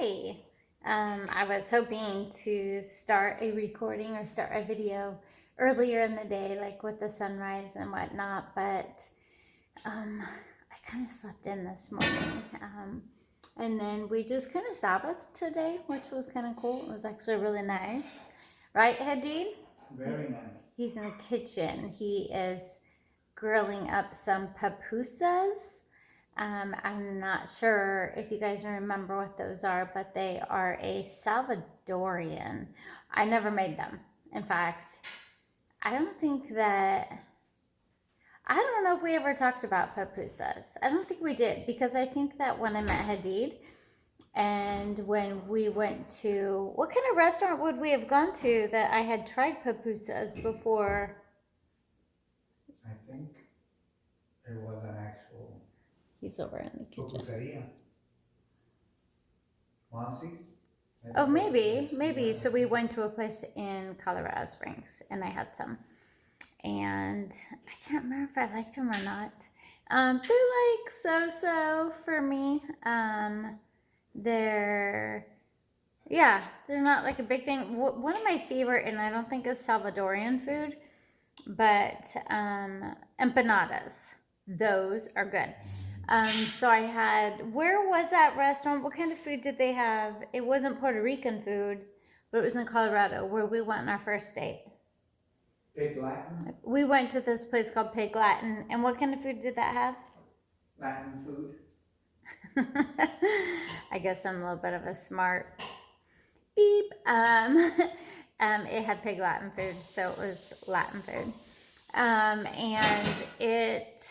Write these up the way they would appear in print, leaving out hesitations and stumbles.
Hey, I was hoping to start a recording or start a video earlier in the day, like with the sunrise and whatnot, but I kind of slept in this morning. And then we just kind of Sabbath today, which was kind of cool. It was actually really nice. Right, Hadid? Very nice. He's in the kitchen. He is grilling up some pupusas. I'm not sure if you guys remember what those are, but they are a Salvadorian. I never made them. In fact, I don't think that, I don't know if we ever talked about pupusas. I don't think we did because I think that when I met Hadid and when we went to, what kind of restaurant would we have gone to that I had tried pupusas before? I think there was an actual He's over in the kitchen. pupuseria. Wansi's? Oh, maybe. So we went to a place in Colorado Springs, and I had some, and I can't remember if I liked them or not. They're like so for me. They're they're not like a big thing. One of my favorite, and I don't think it's Salvadorian food, but empanadas. Those are good. So I had, where was that restaurant? What kind of food did they have? It wasn't Puerto Rican food, but it was in Colorado where we went on our first date. Pig Latin? We went to this place called Pig Latin. And what kind of food did that have? Latin food. I guess I'm a little bit of a smart beep. It had Pig Latin food, so it was Latin food. And it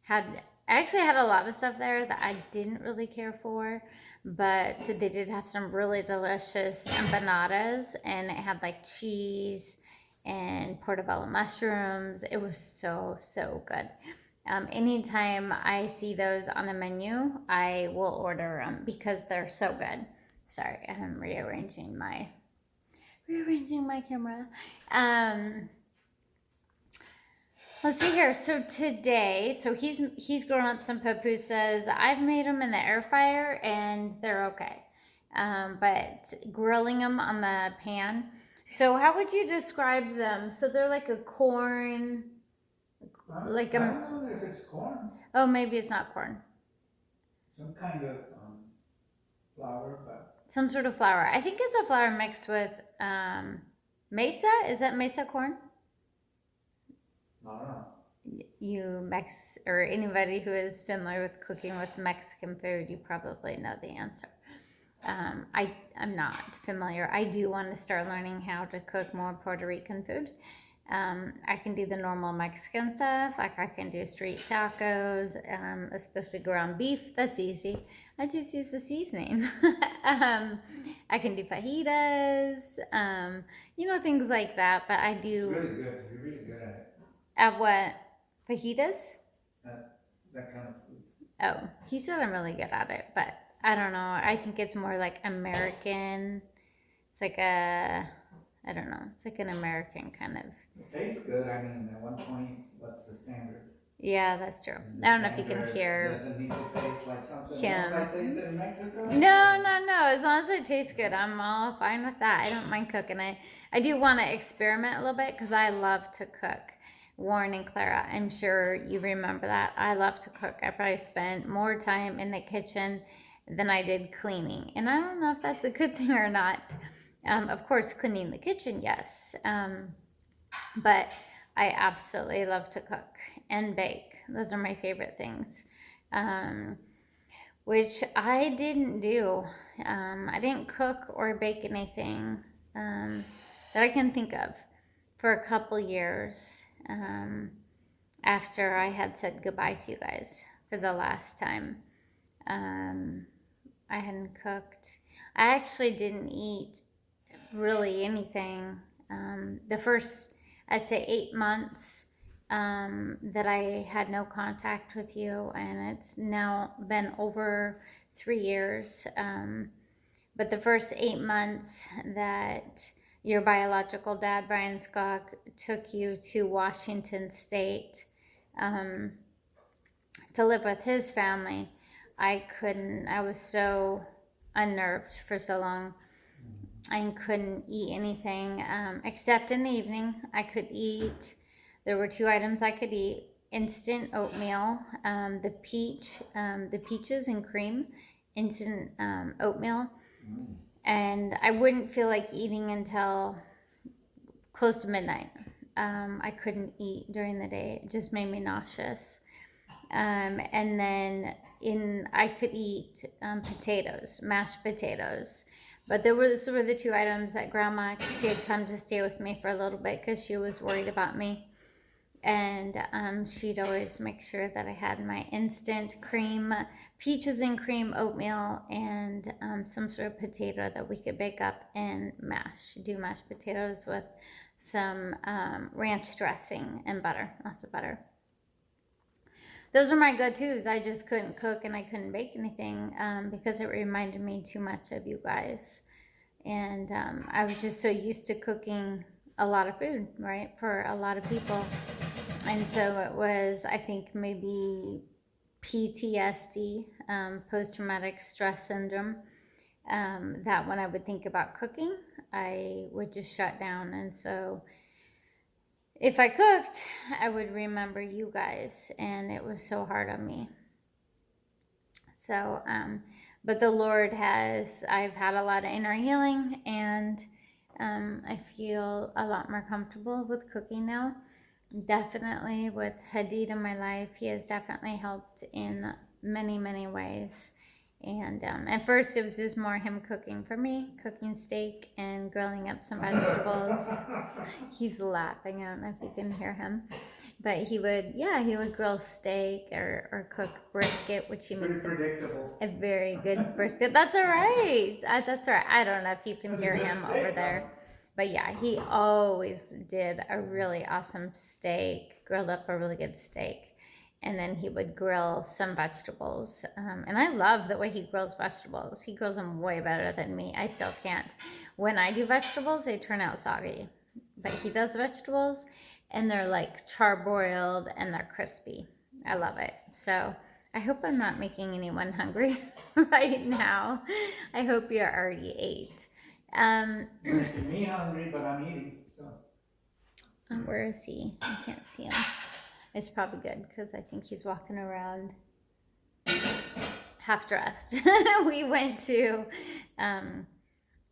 had, I actually had a lot of stuff there that I didn't really care for, but they did have some really delicious empanadas, and it had like cheese and portobello mushrooms. It was so good. Anytime I see those on a menu, I will order them because they're so good. Sorry, I'm rearranging my camera. Let's see here. So today, he's grown up some pupusas. I've made them in the air fryer and they're okay. But grilling them on the pan. So how would you describe them? So they're like a corn, I don't know if it's corn. Oh, maybe it's not corn. Some kind of flour, but Some sort of flour. I think it's a flour mixed with mesa. Is that mesa corn? I don't know. You or anybody who is familiar with cooking with Mexican food, you probably know the answer. I'm not familiar. I do want to start learning how to cook more Puerto Rican food. I can do the normal Mexican stuff, like I can do street tacos, especially ground beef. That's easy. I just use the seasoning. I can do fajitas, things like that. But I do. It's really good. You're really good at it. At what? Fajitas? That kind of food. Oh, he said I'm really good at it, but I don't know. I think it's more like American. It's like I don't know. It's like an American kind of. It tastes good. I mean, at one point, what's the standard? Yeah, that's true. I don't know if you can hear. Does it need to taste like something else I tasted in Mexico? No. As long as it tastes good, I'm all fine with that. I don't mind cooking it. I do want to experiment a little bit because I love to cook. Warren Clara, I'm sure you remember that. I love to cook. I probably spent more time in the kitchen than I did cleaning. And I don't know if that's a good thing or not. Of course, cleaning the kitchen, yes. But I absolutely love to cook and bake. Those are my favorite things, which I didn't do. I didn't cook or bake anything that I can think of for a couple years after I had said goodbye to you guys for the last time. I hadn't cooked. I actually didn't eat really anything the first, I'd say, 8 months that I had no contact with you, and it's now been over 3 years. But the first 8 months that your biological dad, Brian Scott, took you to Washington State to live with his family, I was so unnerved for so long. I couldn't eat anything except in the evening. I could eat, there were 2 items I could eat: instant oatmeal, the peaches and cream, instant oatmeal. And I wouldn't feel like eating until close to midnight. I couldn't eat during the day. It just made me nauseous. And then I could eat potatoes, mashed potatoes. But those were the 2 items that Grandma, she had come to stay with me for a little bit because she was worried about me. And she'd always make sure that I had my instant cream, peaches and cream oatmeal, and some sort of potato that we could bake up and do mashed potatoes with some ranch dressing and butter, lots of butter. Those are my go-tos. I just couldn't cook and I couldn't bake anything because it reminded me too much of you guys. And I was just so used to cooking a lot of food, right, for a lot of people. And so it was, I think, maybe PTSD, post-traumatic stress syndrome, that when I would think about cooking, I would just shut down. And so if I cooked, I would remember you guys, and it was so hard on me. So, but the Lord I've had a lot of inner healing, and I feel a lot more comfortable with cooking now. Definitely with Hadid in my life, he has definitely helped in many, many ways. And at first, it was just more him cooking for me, cooking steak and grilling up some vegetables. He's laughing. I don't know if you can hear him. But he would grill steak or cook brisket, which he makes a very good brisket. That's all right. That's all right. I don't know if you can hear him over there. But yeah, he always did a really awesome steak, grilled up a really good steak. And then he would grill some vegetables. And I love the way he grills vegetables. He grills them way better than me. I still can't. When I do vegetables, they turn out soggy. But he does vegetables, and they're like charbroiled, and they're crispy. I love it. So I hope I'm not making anyone hungry right now. I hope you already ate. You're making me hungry, but I'm eating, so. Where is he? I can't see him. It's probably good because I think he's walking around half dressed. We went to,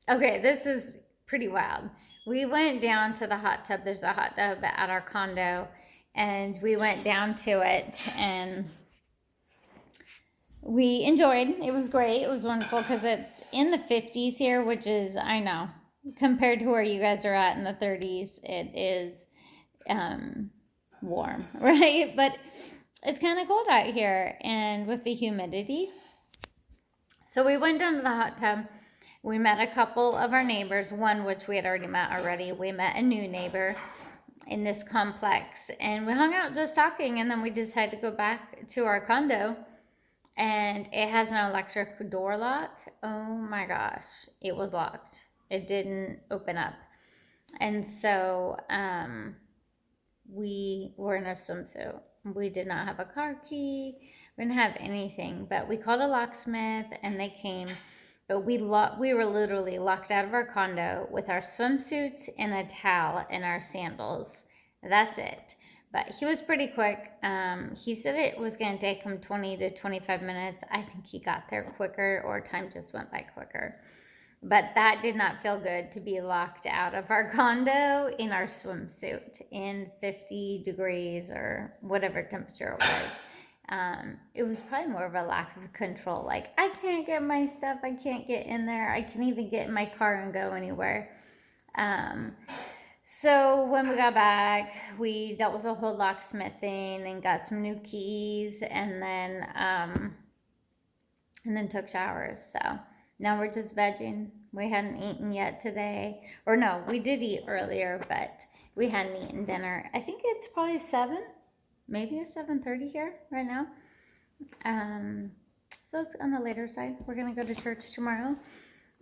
okay, this is pretty wild. We went down to the hot tub. There's a hot tub at our condo, and we went down to it, and we enjoyed. It was great. It was wonderful because it's in the 50s here, which is, I know, compared to where you guys are at in the 30s, it is warm, right? But it's kind of cold out here, and with the humidity. So we went down to the hot tub. We met a couple of our neighbors, one which we had already met already. We met a new neighbor in this complex, and we hung out just talking, and then we decided to go back to our condo, and it has an electric door lock. Oh my gosh, it was locked. It didn't open up. And so we were in a swimsuit. We did not have a car key. We didn't have anything, but we called a locksmith, and they came. But we were literally locked out of our condo with our swimsuits and a towel and our sandals. That's it. But he was pretty quick. He said it was going to take him 20 to 25 minutes. I think he got there quicker, or time just went by quicker. But that did not feel good to be locked out of our condo in our swimsuit in 50 degrees or whatever temperature it was. It was probably more of a lack of control. Like, I can't get my stuff. I can't get in there. I can't even get in my car and go anywhere. So when we got back, we dealt with the whole locksmith thing and got some new keys, and then took showers. So now we're just vegging. We hadn't eaten yet today. Or no, we did eat earlier, but we hadn't eaten dinner. I think it's probably 7, maybe a 7:30 here right now. So it's on the later side. We're going to go to church tomorrow.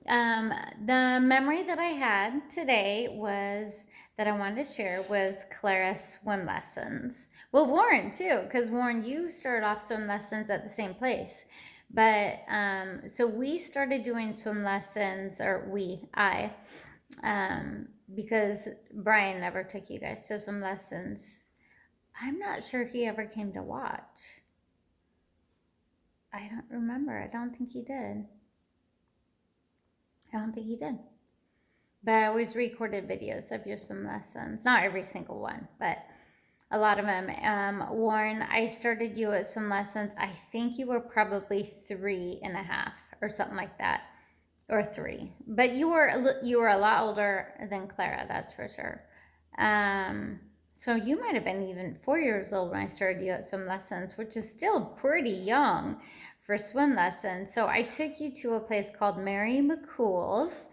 The memory that I had today that I wanted to share was Clara's swim lessons. Well, Warren too, because Warren, you started off swim lessons at the same place. But so we started doing swim lessons, or I, because Brian never took you guys to swim lessons. I'm not sure he ever came to watch. I don't remember. I don't think he did. I don't think he did. But I always recorded videos of your swim lessons. Not every single one, but a lot of them. Warren, I started you at swim lessons. I think you were probably 3.5 or something like that, or 3. But you were a lot older than Clara, that's for sure. So you might have been even 4 years old when I started you at swim lessons, which is still pretty young for swim lessons. So I took you to a place called Mary McCool's,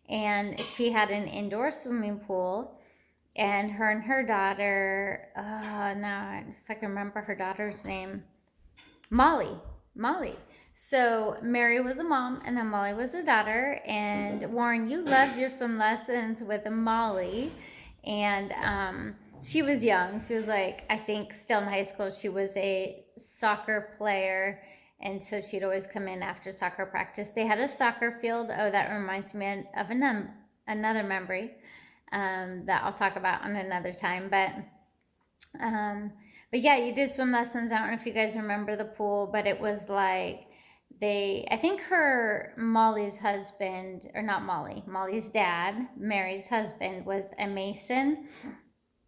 and she had an indoor swimming pool. And her daughter, now if I can remember her daughter's name, Molly. So Mary was a mom, and then Molly was a daughter. And Warren, you loved your swim lessons with Molly, and she was young. She was like, I think still in high school. She was a soccer player, and so she'd always come in after soccer practice. They had a soccer field. Oh, that reminds me of another memory that I'll talk about on another time. But yeah, you did swim lessons. I don't know if you guys remember the pool, but it was like I think Molly's husband, or not Molly's dad, Mary's husband, was a Mason,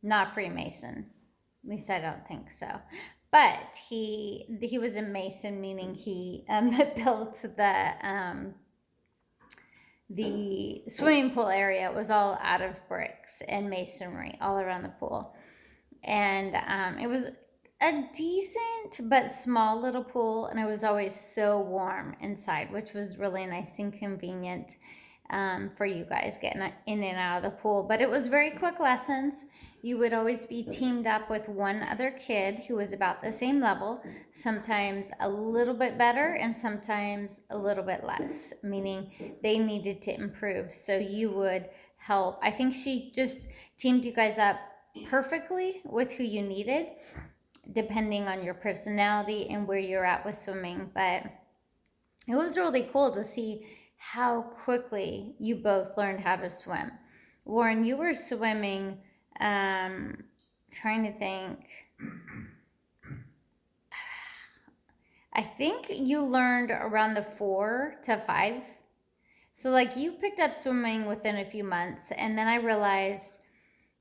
not Freemason. At least I don't think so. But he was a Mason, meaning he built the swimming pool area. Was all out of bricks and masonry all around the pool. And it was a decent but small little pool, and it was always so warm inside, which was really nice and convenient for you guys getting in and out of the pool. But it was very quick lessons. You would always be teamed up with one other kid who was about the same level, sometimes a little bit better and sometimes a little bit less, meaning they needed to improve. So you would help. I think she just teamed you guys up perfectly with who you needed, depending on your personality and where you're at with swimming. But it was really cool to see how quickly you both learned how to swim. Warren, you were swimming, trying to think. I think you learned around the 4 to 5. So like you picked up swimming within a few months, and then I realized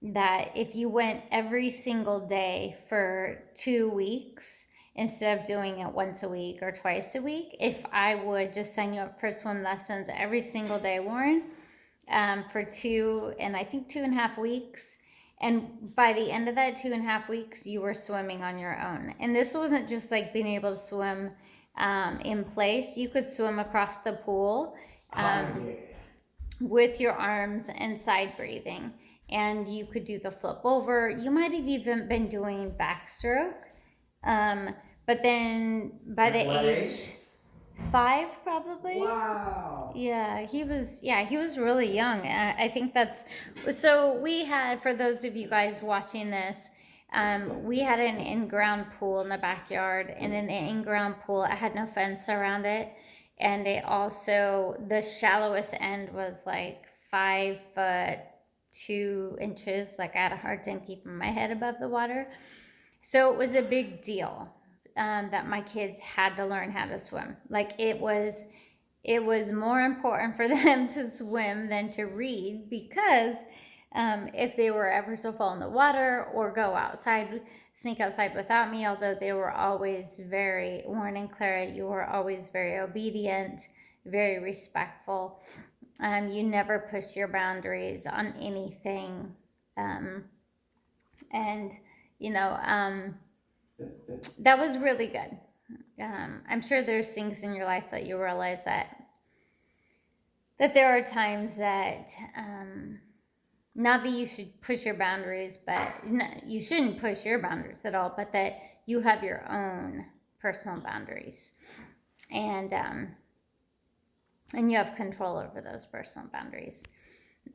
that if you went every single day for 2 weeks instead of doing it once a week or twice a week, if I would just sign you up for swim lessons every single day, Warren, for 2.5 weeks, and by the end of that 2.5 weeks, you were swimming on your own. And this wasn't just like being able to swim in place. You could swim across the pool with your arms and side breathing. And you could do the flip over. You might have even been doing backstroke. But then by the age 5, probably. Wow. Yeah, he was really young. I think so we had, for those of you guys watching this, we had an in-ground pool in the backyard, and in the in-ground pool, I had no fence around it. And it also, the shallowest end was like 5 foot 2 inches. Like I had a hard time keeping my head above the water. So it was a big deal that my kids had to learn how to swim. Like it was more important for them to swim than to read, because if they were ever to fall in the water or go outside, sneak outside without me, although they were always Warren and Clara, you were always very obedient, very respectful. You never push your boundaries on anything. And, that was really good. I'm sure there's things in your life that you realize that there are times that, not that you should push your boundaries, but you shouldn't push your boundaries at all, but that you have your own personal boundaries. And you have control over those personal boundaries.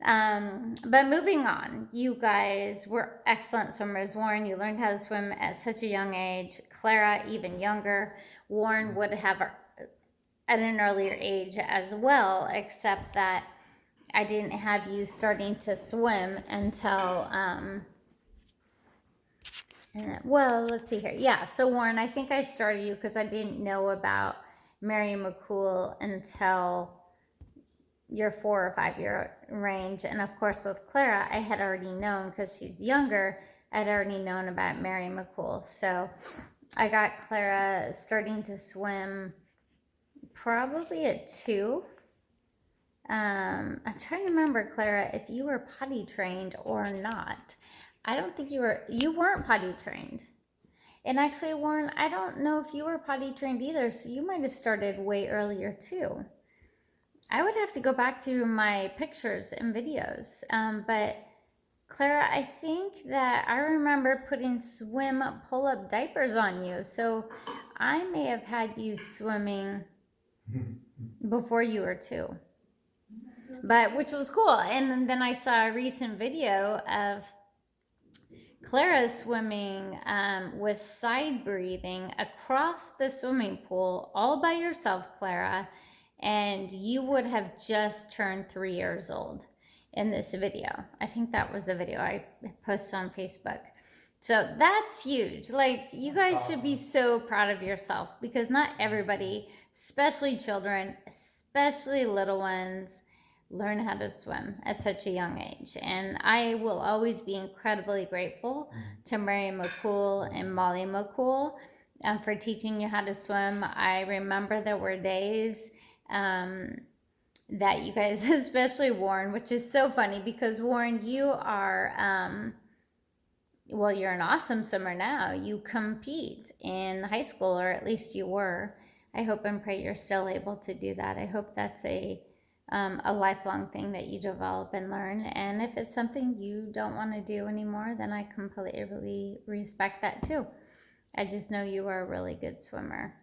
But moving on, you guys were excellent swimmers. Warren, you learned how to swim at such a young age. Clara, even younger. Warren would have at an earlier age as well, except that I didn't have you starting to swim until, well, let's see here. Yeah, so Warren, I think I started you because I didn't know about Mary McCool until your 4 or 5 year range. And of course, with Clara, I had already known because she's younger, I'd already known about Mary McCool. So I got Clara starting to swim probably at 2. I'm trying to remember, Clara, if you were potty trained or not. I don't think you weren't potty trained. And actually, Warren, I don't know if you were potty trained either, so you might have started way earlier too. I would have to go back through my pictures and videos. But Clara, I think that I remember putting swim pull-up diapers on you. So I may have had you swimming before you were 2. But which was cool. And then I saw a recent video of Clara swimming with side breathing across the swimming pool all by yourself, Clara. And you would have just turned 3 years old in this video. I think that was a video I posted on Facebook. So that's huge. Like, you guys should be so proud of yourself because not everybody, especially children, especially little ones, learn how to swim at such a young age. And I will always be incredibly grateful to Mary McCool and Molly McCool for teaching you how to swim. I remember there were days that you guys, especially Warren, which is so funny because Warren, you are, well, you're an awesome swimmer now. You compete in high school, or at least you were. I hope and pray you're still able to do that. I hope that's a lifelong thing that you develop and learn. And if it's something you don't want to do anymore, then I completely respect that too. I just know you are a really good swimmer.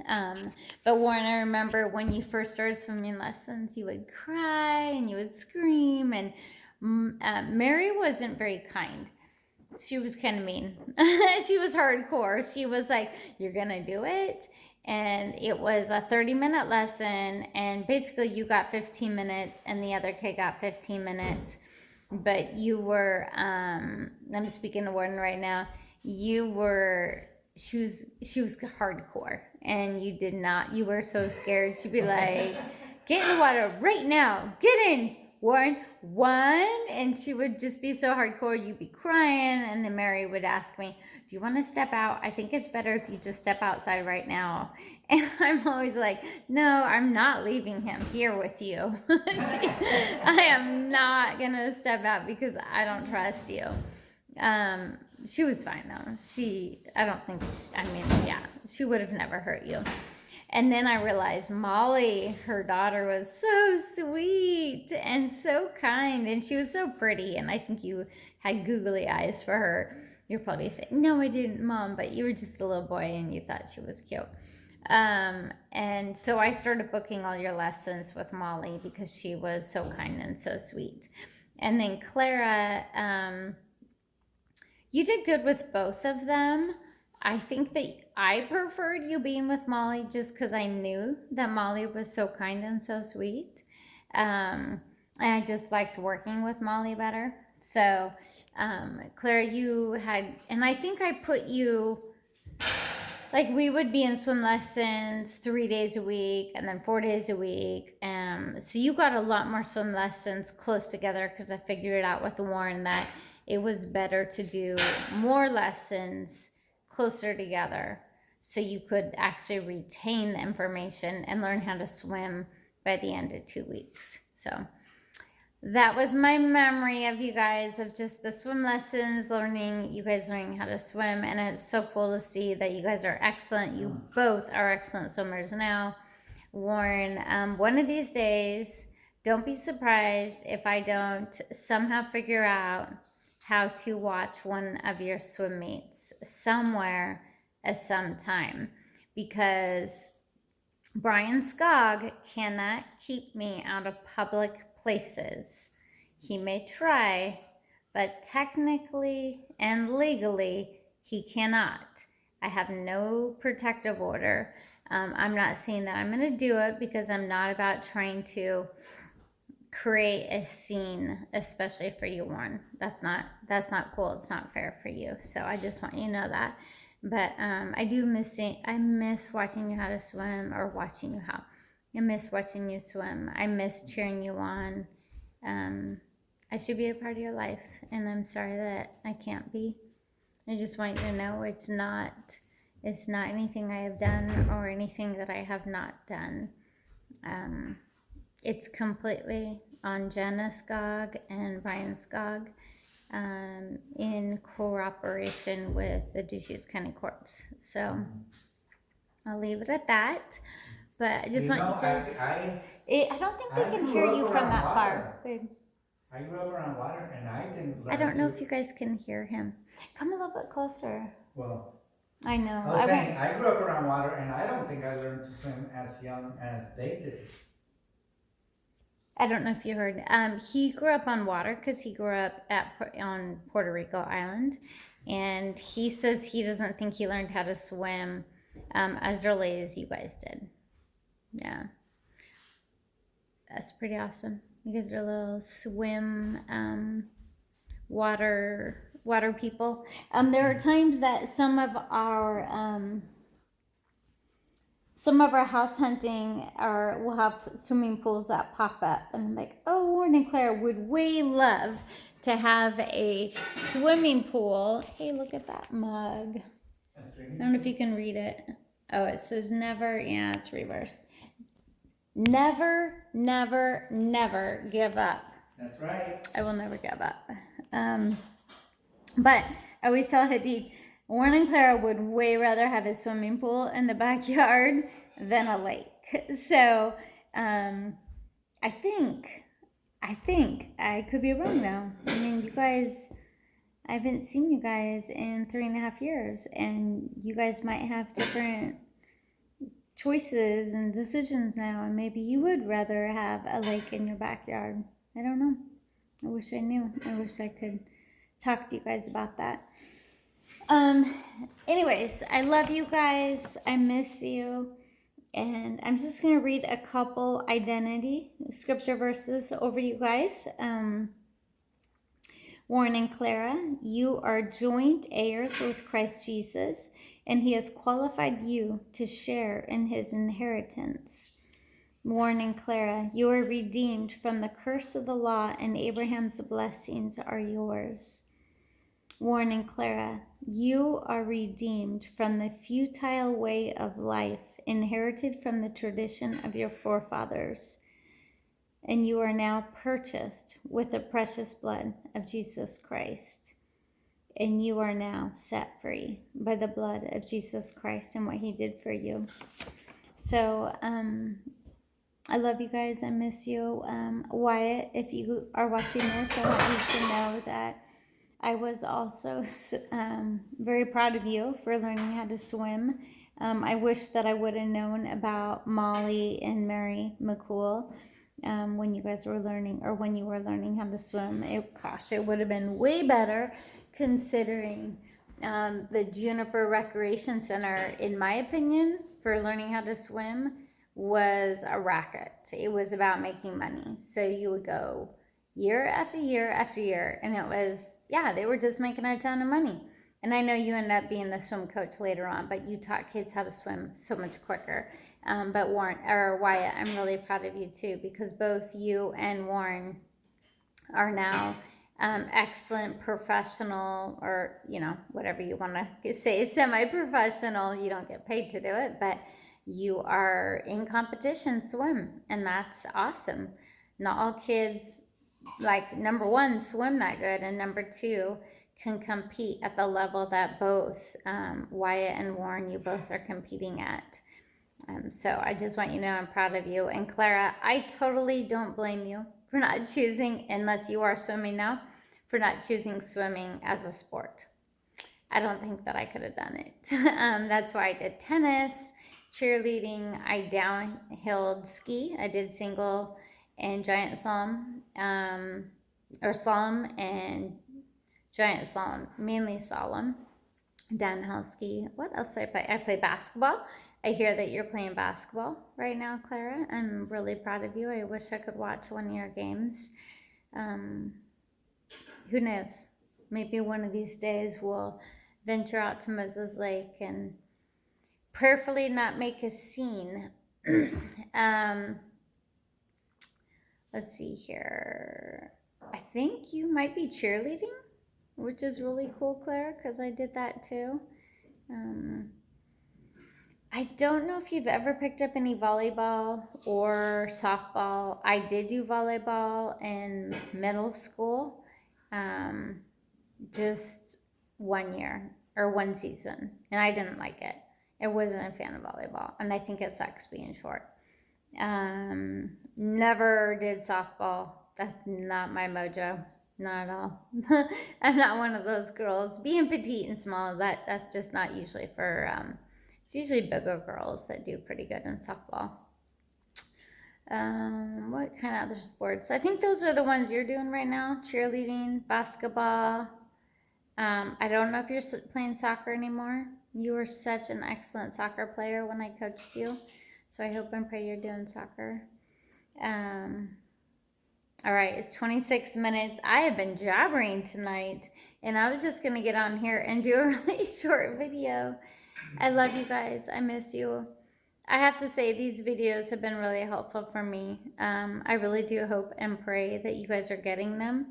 But Warren, I remember when you first started swimming lessons, you would cry and you would scream, and Mary wasn't very kind. She was kind of mean. She was hardcore. She was like, you're gonna do it. And it was a 30-minute lesson, and basically you got 15 minutes and the other kid got 15 minutes. But you were, I'm speaking to Warden right now, she was hardcore, and you were so scared. She'd be like, get in the water right now, get in, Warren, 1, and she would just be so hardcore, you'd be crying, and then Mary would ask me, do you want to step out? I think it's better if you just step outside right now. And I'm always like, no, I'm not leaving him here with you. I am not going to step out because I don't trust you. She was fine though. She would have never hurt you. And then I realized Molly, her daughter, was so sweet and so kind, and she was so pretty, and I think you had googly eyes for her. You're probably saying, no, I didn't, Mom, but you were just a little boy and you thought she was cute. And so I started booking all your lessons with Molly because she was so kind and so sweet. And then Clara, you did good with both of them. I think that I preferred you being with Molly just because I knew that Molly was so kind and so sweet. And I just liked working with Molly better. So Clara, you had, and I think I put you, like, we would be in swim lessons 3 days a week and then 4 days a week. So you got a lot more swim lessons close together because I figured it out with Warren that it was better to do more lessons closer together so you could actually retain the information and learn how to swim by the end of 2 weeks. So that was my memory of you guys, of just the swim lessons, you guys learning how to swim. And it's so cool to see that you guys are excellent. You both are excellent swimmers now. Warren, one of these days, don't be surprised if I don't somehow figure out how to watch one of your swim meets somewhere at some time, because Brian Skog cannot keep me out of public places. He may try, but technically and legally, he cannot. I have no protective order. I'm not saying that I'm going to do it, because I'm not about trying to create a scene, especially for you, Warren. That's not cool. It's not fair for you. So I just want you to know that. But I miss watching you how to swim, or watching you how. I miss watching you swim. I miss cheering you on. I should be a part of your life, and I'm sorry that I can't be. I just want you to know it's not anything I have done, or anything that I have not done. It's completely on Jenna Skog and Brian Skog, in cooperation with the Deschutes County Courts. So I'll leave it at that. But I just want you guys. I don't think they can hear you from that far, babe. I grew up around water, and I didn't learn. I don't know if you guys can hear him. Come a little bit closer. Well, I know. I was saying, I grew up around water, and I don't think I learned to swim as young as they did. I don't know if you heard. He grew up on water, because he grew up on Puerto Rico Island, and he says he doesn't think he learned how to swim as early as you guys did. Yeah, that's pretty awesome. You guys are little swim water people. There are times that some of our house hunting, or we'll have swimming pools that pop up, and I'm like, oh, Warren and Clara would way love to have a swimming pool. Hey, look at that mug. I don't know if you can read it. Oh, it says never. Yeah, it's reversed. Never, never, never give up. That's right. I will never give up. But I always tell Hadid, Warren and Clara would way rather have a swimming pool in the backyard than a lake. So I think I could be wrong, though. I mean, you guys, I haven't seen you guys in 3.5 years, and you guys might have different choices and decisions now, and maybe you would rather have a lake in your backyard. I don't know. I wish I knew. I wish I could talk to you guys about that. Anyways, I love you guys. I miss you. And I'm just going to read a couple identity scripture verses over you guys. Warren and Clara, you are joint heirs with Christ Jesus, and he has qualified you to share in his inheritance. Warren and Clara, you are redeemed from the curse of the law, and Abraham's blessings are yours. Warren and Clara, you are redeemed from the futile way of life inherited from the tradition of your forefathers, and you are now purchased with the precious blood of Jesus Christ. And you are now set free by the blood of Jesus Christ and what he did for you. So, I love you guys. I miss you. Wyatt, if you are watching this, I want you to know that I was also very proud of you for learning how to swim. I wish that I would have known about Molly and Mary McCool when you guys were learning, or when you were learning how to swim. It would have been way better, considering the Juniper Recreation Center, in my opinion, for learning how to swim was a racket. It was about making money. So you would go year after year after year, and it was, they were just making a ton of money. And I know you ended up being the swim coach later on, but you taught kids how to swim so much quicker. But Wyatt, I'm really proud of you too, because both you and Warren are now excellent professional, or whatever you want to say, semi-professional. You don't get paid to do it, but you are in competition swim, and that's awesome. Not all kids, like, number one, swim that good, and number two, can compete at the level that both Wyatt and Warren, you both are competing at. So I just want you to know I'm proud of you. And Clara, I totally don't blame you for not choosing, unless you are swimming now, for not choosing swimming as a sport. I don't think that I could have done it. That's why I did tennis, cheerleading, I downhill ski. I did single and giant slalom, or slalom and giant slalom, mainly slalom, downhill ski. What else did I play? I played basketball. I hear that you're playing basketball right now, Clara. I'm really proud of you. I wish I could watch one of your games. Um, who knows? Maybe one of these days we'll venture out to Moses Lake and prayerfully not make a scene. um, let's see here. I think you might be cheerleading, which is really cool, Claire, because I did that too. I don't know if you've ever picked up any volleyball or softball. I did do volleyball in middle school, um, just 1 year or one season, and I didn't like it. I wasn't a fan of volleyball, and I think it sucks being short. Never did softball. That's not my mojo. Not at all. I'm not one of those girls. Being petite and small, that's just not usually for it's usually bigger girls that do pretty good in softball. What kind of other sports? I think those are the ones you're doing right now. Cheerleading, basketball. I don't know if you're playing soccer anymore. You were such an excellent soccer player when I coached you. So I hope and pray you're doing soccer. All right, it's 26 minutes. I have been jabbering tonight, and I was just going to get on here and do a really short video. I love you guys. I miss you. I have to say, these videos have been really helpful for me. I really do hope and pray that you guys are getting them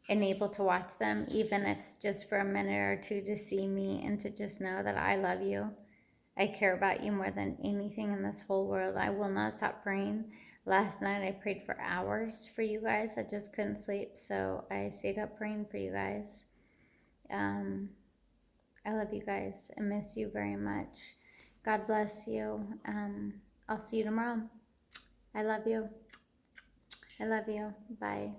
and able to watch them, even if it's just for a minute or two, to see me and to just know that I love you. I care about you more than anything in this whole world. I will not stop praying. Last night I prayed for hours for you guys. I just couldn't sleep, so I stayed up praying for you guys. I love you guys. I miss you very much. God bless you. I'll see you tomorrow. I love you. I love you. Bye.